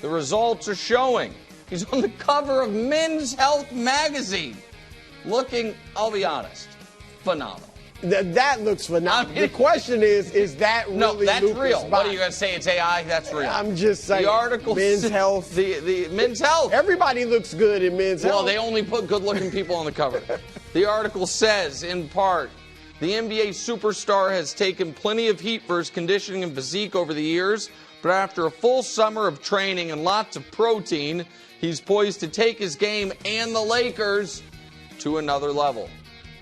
The results are showing. He's on the cover of Men's Health magazine. Looking, I'll be honest, phenomenal. That looks phenomenal. The question is that really No, that's Luka's real. body? What are you going to say? It's AI? That's real. I'm just saying. The article Men's says, Health. The Men's Health. Everybody looks good in Men's Health. Well, they only put good-looking people on the cover. The article says, in part, the NBA superstar has taken plenty of heat for his conditioning and physique over the years, but after a full summer of training and lots of protein, he's poised to take his game and the Lakers to another level.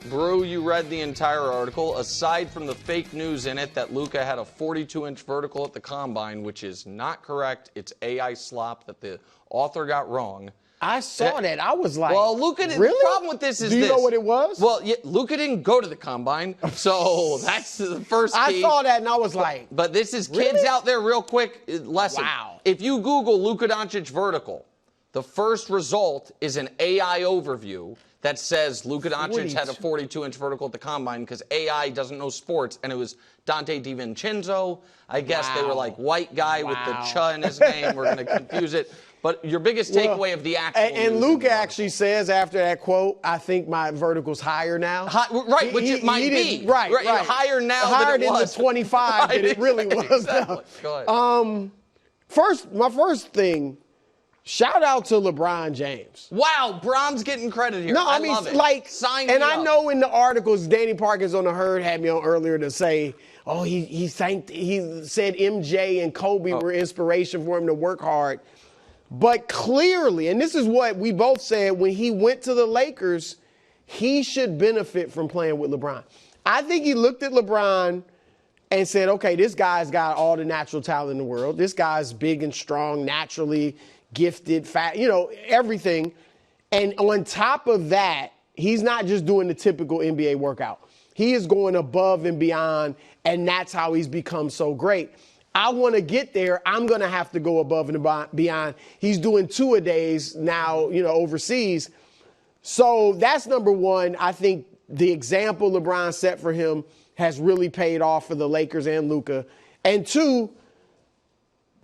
Brew, you read the entire article. Aside from the fake news in it that Luka had a 42-inch vertical at the combine, which is not correct. It's AI slop that the author got wrong. I saw that. I was like, well, Luka didn't. Really? The problem with this is Do you know what it was? Well, yeah, Luka didn't go to the combine, so that's the first key. I saw that and I was like, but this is really? kids out there, real quick lesson. Wow. If you Google Luka Doncic vertical, the first result is an AI overview that says Luka Doncic had a 42-inch vertical at the combine because AI doesn't know sports, and it was Dante DiVincenzo. I guess they were like white guy with the ch in his name. We're going to confuse it. But your biggest takeaway of the actual and Luka actually says after that quote, I think my vertical's higher now. Right, which it might be. Right. Higher now higher than it was. The 25 than it really was. Exactly. Go ahead. My first thing, shout out to LeBron James. Wow, Bron's getting credit here. No, I mean, love it. like, sign and me I up. know in the articles, Danny Parkins on the Herd had me on earlier to say, oh, he said MJ and Kobe were inspiration for him to work hard. But clearly, and this is what we both said, when he went to the Lakers, he should benefit from playing with LeBron. I think he looked at LeBron and said, okay, this guy's got all the natural talent in the world. This guy's big and strong, naturally gifted, fat, everything. And on top of that, he's not just doing the typical NBA workout. He is going above and beyond, and that's how he's become so great. I want to get there. I'm going to have to go above and beyond. He's doing 2-a-days now, overseas. So that's number one. I think the example LeBron set for him has really paid off for the Lakers and Luka. And two,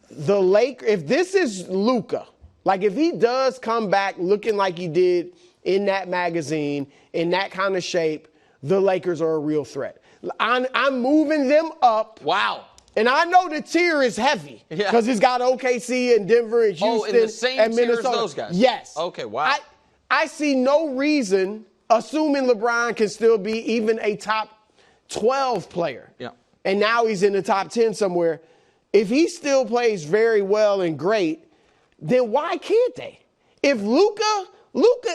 if this is Luka, like if he does come back looking like he did in that magazine, in that kind of shape, the Lakers are a real threat. I'm moving them up. Wow. And I know the tier is heavy because it's got OKC and Denver and Houston in the same and tier Minnesota. as those guys? Yes. Okay, wow. I see no reason, assuming LeBron can still be even a top 12 player. Yeah. And now he's in the top 10 somewhere. If he still plays very well and great, then why can't they? If Luka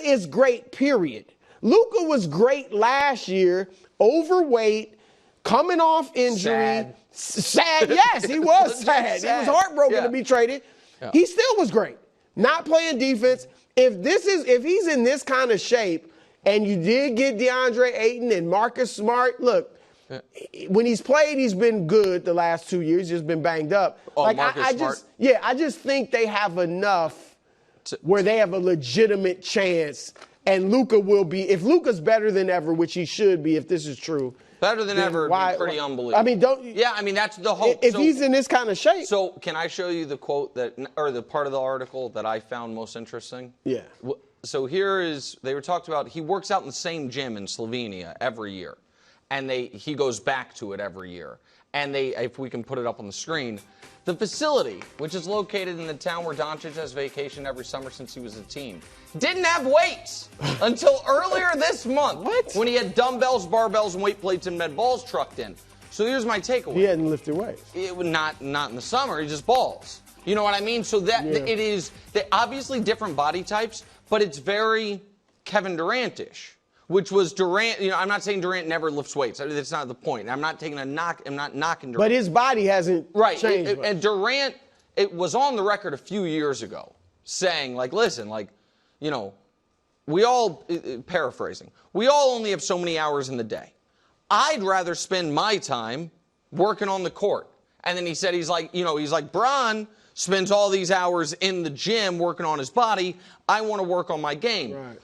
is great, period. Luka was great last year, overweight, coming off injury. Sad, yes, he was sad. He was heartbroken to be traded. Yeah. He still was great. Not playing defense. If he's in this kind of shape, and you did get DeAndre Ayton and Marcus Smart, look, when he's played, he's been good the last 2 years. He's just been banged up. I just think they have enough where they have a legitimate chance. And Luka will be, if Luka's better than ever, which he should be if this is true. Better than ever, pretty unbelievable. I mean, that's the hope. If he's in this kind of shape. So can I show you the quote or the part of the article that I found most interesting? Yeah. So they were talked about, he works out in the same gym in Slovenia every year. And he goes back to it every year. And if we can put it up on the screen, the facility, which is located in the town where Doncic has vacationed every summer since he was a teen, didn't have weights until earlier this month. What? When he had dumbbells, barbells, and weight plates and med balls trucked in. So here's my takeaway. He hadn't lifted weights. It was not in the summer. He just balls. You know what I mean? So it is obviously different body types, but it's very Kevin Durant-ish. Which was Durant, I'm not saying Durant never lifts weights. That's not the point. I'm not taking I'm not knocking Durant. But his body hasn't changed. And Durant, it was on the record a few years ago saying, listen, we all, paraphrasing, we all only have so many hours in the day. I'd rather spend my time working on the court. And then he said, he's like, Bron spends all these hours in the gym working on his body. I want to work on my game. Right.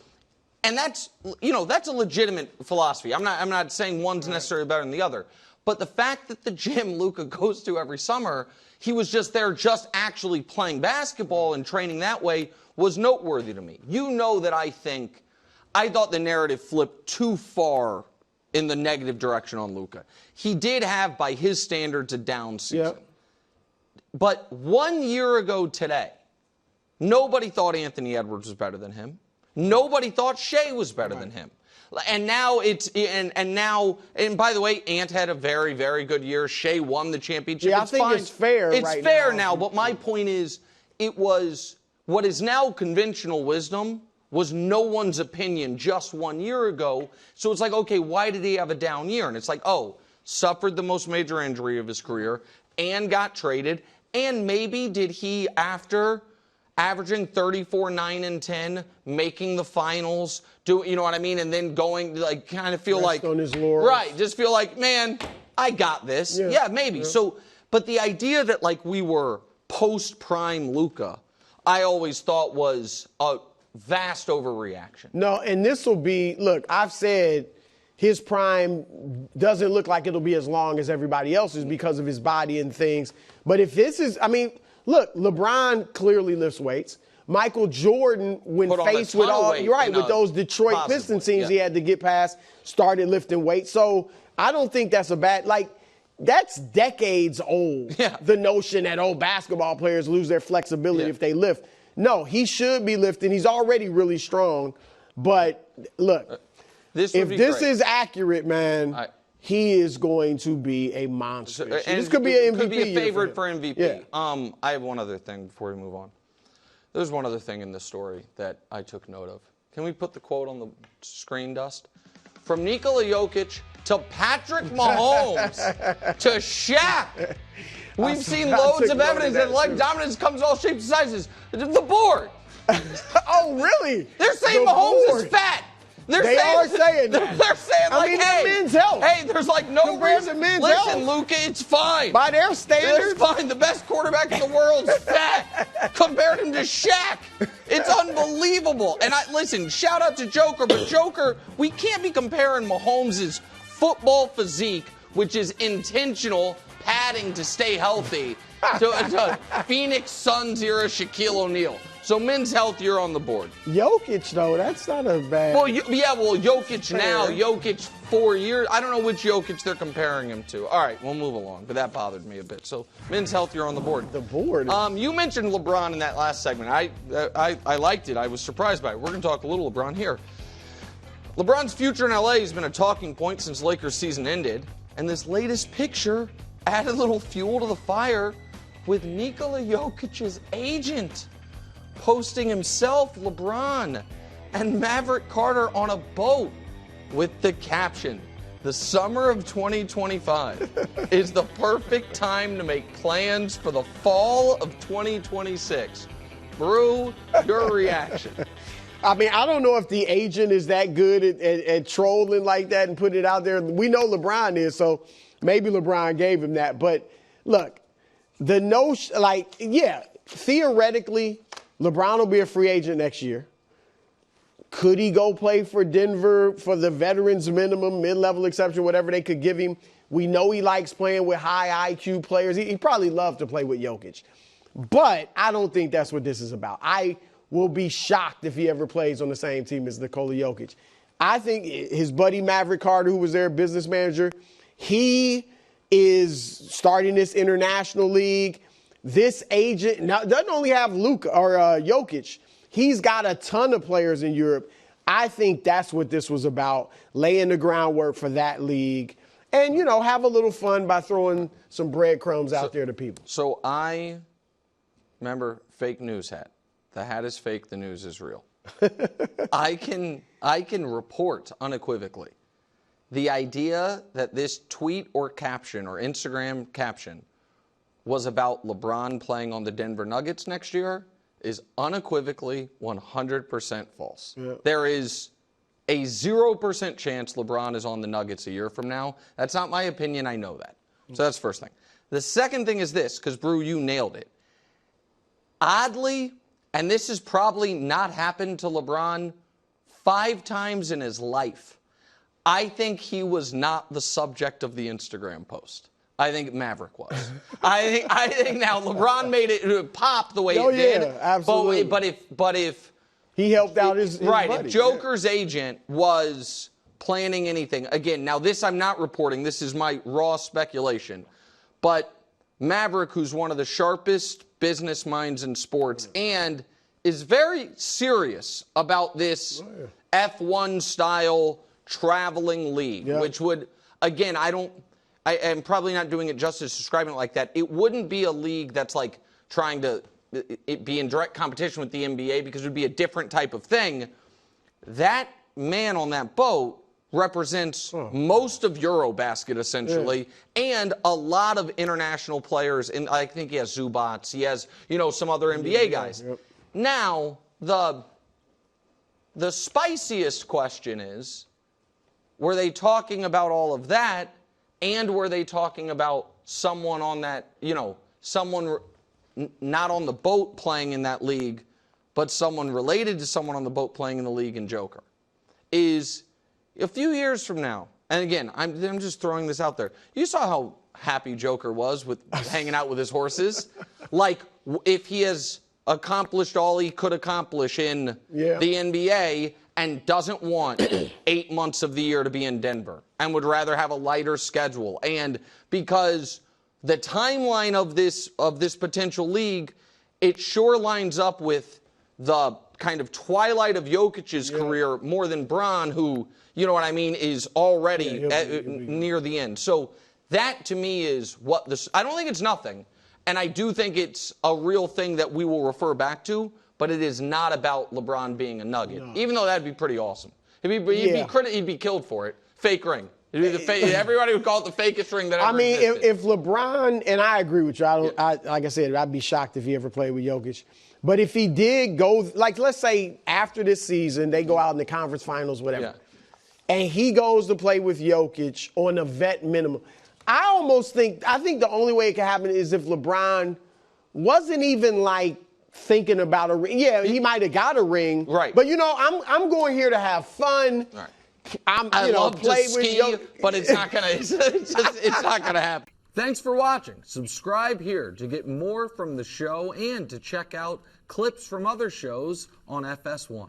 And that's a legitimate philosophy. I'm not saying one's necessarily better than the other. But the fact that the gym Luka goes to every summer, he was just there just actually playing basketball and training that way was noteworthy to me. You know that I thought the narrative flipped too far in the negative direction on Luka. He did have, by his standards, a down season. Yep. But 1 year ago today, nobody thought Anthony Edwards was better than him. Nobody thought Shea was better than him. And now and by the way, Ant had a very, very good year. Shea won the championship. Yeah, I think it's fair. It's fair now, but my point is, it was what is now conventional wisdom was no one's opinion just 1 year ago. So it's like, okay, why did he have a down year? And it's like, oh, suffered the most major injury of his career and got traded. And maybe did he, after averaging 34, 9, and 10, making the finals, you know what I mean? And then going, like, kind of feel rest like, on his laurels. Right, just feel like, man, I got this. Yeah, maybe. Yeah. So, but the idea that, like, we were post-prime Luka, I always thought was a vast overreaction. No, and this will be, look, I've said his prime doesn't look like it'll be as long as everybody else's because of his body and things. But if this is, I mean, look, LeBron clearly lifts weights. Michael Jordan, when faced with all, you're right, with those Detroit Pistons teams he had to get past, started lifting weights. So I don't think that's a bad, like, that's decades old, the notion that, oh, basketball players lose their flexibility if they lift. No, he should be lifting. He's already really strong. But, look, if this is accurate, man, he is going to be a monster. And this could be an MVP. Could be a favorite for MVP. Yeah. I have one other thing before we move on. There's one other thing in this story that I took note of. Can we put the quote on the screen, Dust? From Nikola Jokić to Patrick Mahomes to Shaq. We've seen loads of evidence that like dominance comes all shapes and sizes. The board. Oh, really? They're saying Mahomes is fat. They are saying that. They're saying, like, hey, men's health. Hey, there's like no reason. Listen, Luka, it's fine. By their standards. It's fine. The best quarterback in the world's fat. Compared him to Shaq. It's unbelievable. And listen, shout out to Joker, but Joker, we can't be comparing Mahomes' football physique, which is intentional padding to stay healthy, to Phoenix Suns era Shaquille O'Neal. So men's health, you're on the board. Jokic, though, that's not a bad. Well, Jokic now, Jokic 4 years. I don't know which Jokic they're comparing him to. All right, we'll move along, but that bothered me a bit. So men's health, you're on the board. The board. You mentioned LeBron in that last segment. I liked it. I was surprised by it. We're going to talk a little LeBron here. LeBron's future in LA has been a talking point since Lakers season ended, and this latest picture added a little fuel to the fire with Nikola Jokic's agent posting himself, LeBron, and Maverick Carter on a boat with the caption, "The summer of 2025 is the perfect time to make plans for the fall of 2026. Brew, your reaction." I mean, I don't know if the agent is that good at trolling like that and putting it out there. We know LeBron is, so maybe LeBron gave him that. But look, the notion, theoretically, LeBron will be a free agent next year. Could he go play for Denver for the veterans minimum, mid-level exception, whatever they could give him? We know he likes playing with high IQ players. He probably loved to play with Jokic. But I don't think that's what this is about. I will be shocked if he ever plays on the same team as Nikola Jokic. I think his buddy Maverick Carter, who was their business manager, he is starting this international league. This agent now doesn't only have Luka or Jokic. He's got a ton of players in Europe. I think that's what this was about, laying the groundwork for that league. And, have a little fun by throwing some breadcrumbs out there to people. So I remember fake news hat. The hat is fake. The news is real. I can report unequivocally the idea that this tweet or caption or Instagram caption was about LeBron playing on the Denver Nuggets next year is unequivocally 100% false. Yeah. There is a 0% chance LeBron is on the Nuggets a year from now. That's not my opinion. I know that. So that's the first thing. The second thing is this, because, Brew, you nailed it. Oddly, and this has probably not happened to LeBron 5 times in his life, I think he was not the subject of the Instagram post. I think Maverick was. I think now LeBron made it pop the way it did. Absolutely. But if he helped out his buddy. If Joker's agent was planning anything, again, now this I'm not reporting. This is my raw speculation. But Maverick, who's one of the sharpest business minds in sports and is very serious about this F1 style traveling league, which would, again, I am probably not doing it justice describing it like that. It wouldn't be a league that's like trying to be in direct competition with the NBA because it would be a different type of thing. That man on that boat represents most of Eurobasket, essentially, and a lot of international players. And I think he has Zubats. He has, some other NBA guys. Now, the spiciest question is, were they talking about all of that, and were they talking about someone on that, someone not on the boat playing in that league, but someone related to someone on the boat playing in the league in Joker? Is a few years from now, and again, I'm just throwing this out there. You saw how happy Joker was with hanging out with his horses. Like, if he has accomplished all he could accomplish in the NBA and doesn't want 8 months of the year to be in Denver and would rather have a lighter schedule. And because the timeline of this potential league, it sure lines up with the kind of twilight of Jokic's career more than Bron, who, you know what I mean, is already near the end. So that, to me, is what this... I don't think it's nothing, and I do think it's a real thing that we will refer back to, but it is not about LeBron being a Nugget, even though that'd be pretty awesome. He'd be killed for it. Fake ring. It'd be everybody would call it the fakest ring that ever existed. If LeBron, and I agree with you, like I said, I'd be shocked if he ever played with Jokic. But if he did go, like, let's say after this season, they go out in the conference finals, whatever, and he goes to play with Jokic on a vet minimum, I think the only way it could happen is if LeBron wasn't even, like, thinking about a ring. Yeah, he might have got a ring. Right. But, I'm going here to have fun. Right. I love play to ski, but it's not gonna happen. Thanks for watching. Subscribe here to get more from the show and to check out clips from other shows on FS1.